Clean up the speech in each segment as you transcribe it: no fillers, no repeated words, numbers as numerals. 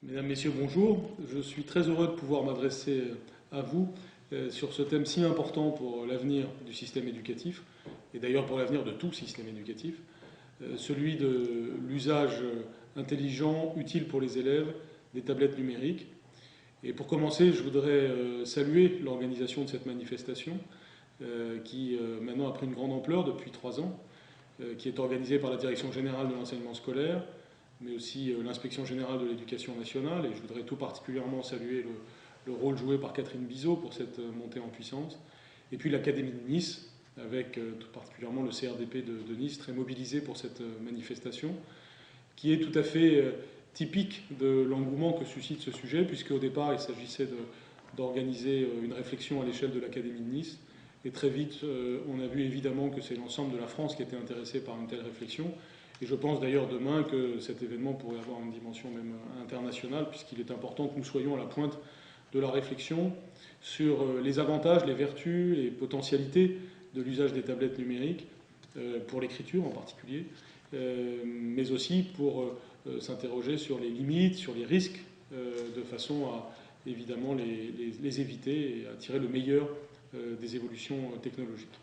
Mesdames, Messieurs, bonjour. Je suis très heureux de pouvoir m'adresser à vous sur ce thème si important pour l'avenir du système éducatif, et d'ailleurs pour l'avenir de tout système éducatif, celui de l'usage intelligent, utile pour les élèves, des tablettes numériques. Et pour commencer, je voudrais saluer l'organisation de cette manifestation, qui maintenant a pris une grande ampleur depuis 3 ans, qui est organisée par la Direction générale de l'enseignement scolaire, mais aussi l'inspection générale de l'éducation nationale. Et je voudrais tout particulièrement saluer le rôle joué par Catherine Bizot pour cette montée en puissance. Et puis l'Académie de Nice, avec tout particulièrement le CRDP de Nice, très mobilisé pour cette manifestation, qui est tout à fait typique de l'engouement que suscite ce sujet, puisque au départ, il s'agissait d'organiser une réflexion à l'échelle de l'Académie de Nice. Et très vite, on a vu évidemment que c'est l'ensemble de la France qui était intéressé par une telle réflexion. Et je pense d'ailleurs demain que cet événement pourrait avoir une dimension même internationale, puisqu'il est important que nous soyons à la pointe de la réflexion sur les avantages, les vertus, les potentialités de l'usage des tablettes numériques, pour l'écriture en particulier, mais aussi pour s'interroger sur les limites, sur les risques, de façon à évidemment les éviter et à tirer le meilleur des évolutions technologiques.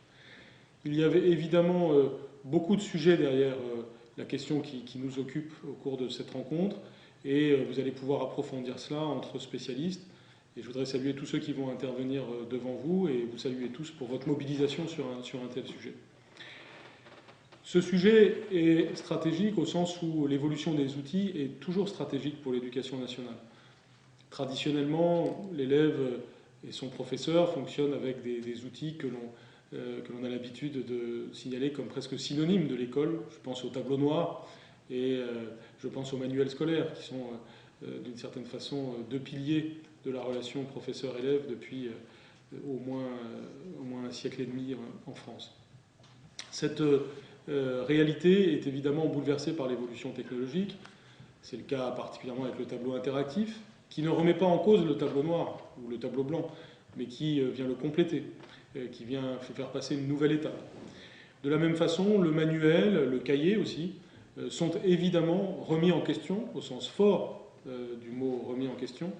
Il y avait évidemment beaucoup de sujets derrière la question qui nous occupe au cours de cette rencontre, et vous allez pouvoir approfondir cela entre spécialistes. Et je voudrais saluer tous ceux qui vont intervenir devant vous, et vous saluer tous pour votre mobilisation sur un tel sujet. Ce sujet est stratégique au sens où l'évolution des outils est toujours stratégique pour l'éducation nationale. Traditionnellement, l'élève et son professeur fonctionnent avec des outils que l'on a l'habitude de signaler comme presque synonymes de l'école. Je pense au tableau noir et je pense aux manuels scolaires, qui sont d'une certaine façon deux piliers de la relation professeur-élève depuis au moins un siècle et demi en France. Cette réalité est évidemment bouleversée par l'évolution technologique. C'est le cas particulièrement avec le tableau interactif, qui ne remet pas en cause le tableau noir ou le tableau blanc, mais qui vient le compléter, qui vient faire passer une nouvelle étape. De la même façon, le manuel, le cahier aussi, sont évidemment remis en question, au sens fort du mot remis en question,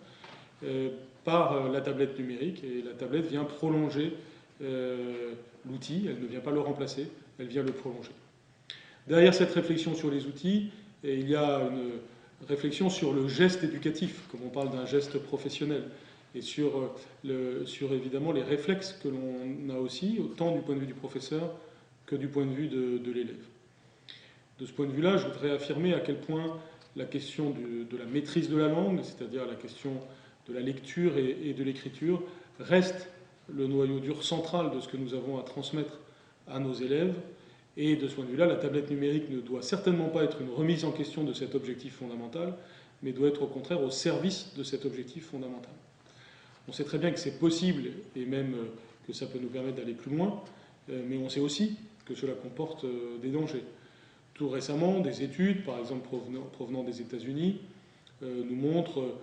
par la tablette numérique. Et la tablette vient prolonger l'outil, elle ne vient pas le remplacer, elle vient le prolonger. Derrière cette réflexion sur les outils, il y a une réflexion sur le geste éducatif, comme on parle d'un geste professionnel, et sur évidemment les réflexes que l'on a aussi, autant du point de vue du professeur que du point de vue de l'élève. De ce point de vue-là, je voudrais affirmer à quel point la question de la maîtrise de la langue, c'est-à-dire la question de la lecture et de l'écriture, reste le noyau dur central de ce que nous avons à transmettre à nos élèves. Et de ce point de vue-là, la tablette numérique ne doit certainement pas être une remise en question de cet objectif fondamental, mais doit être au contraire au service de cet objectif fondamental. On sait très bien que c'est possible, et même que ça peut nous permettre d'aller plus loin, mais on sait aussi que cela comporte des dangers. Tout récemment, des études, par exemple provenant des États-Unis, nous montrent